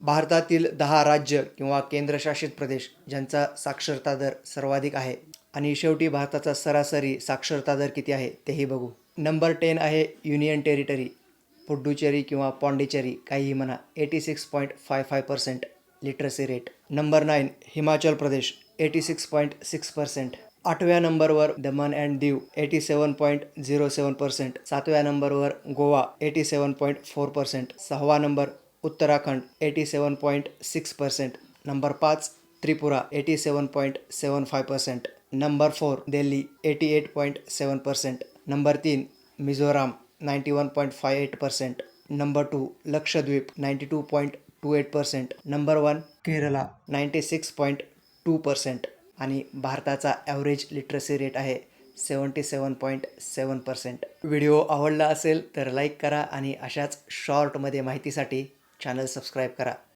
भारतातील 10 राज्य किंवा केंद्रशासित प्रदेश ज्यांचा साक्षरता दर सर्वाधिक आहे आणि शेवटी भारताचा सरासरी साक्षरता दर किती आहे तेही बघू. नंबर 10 आहे युनियन टेरिटरी पुडुचेरी किंवा पॉंडिचेरी, काहीही म्हणा, 86.55% literacy rate. Number 9 Himachal Pradesh 86.6%. 8व्या नंबरवर दमन अँड दीव 87.07%. 7व्या नंबरवर गोवा 87.4%. 6वा number Uttarakhand 87.6%. Number 5 Tripura 87.75%. Number 4 Delhi 88.7%. Number 3 Mizoram 91.58%. Number 2 Lakshadweep 92.28%. Number 1 Kerala 96.2%. आणि भारताचा ॲव्हरेज लिटरसी रेट आहे 77.7%. व्हिडिओ आवडला असेल तर लाईक करा आणि अशाच शॉर्टमध्ये माहितीसाठी चॅनल सबस्क्राईब करा.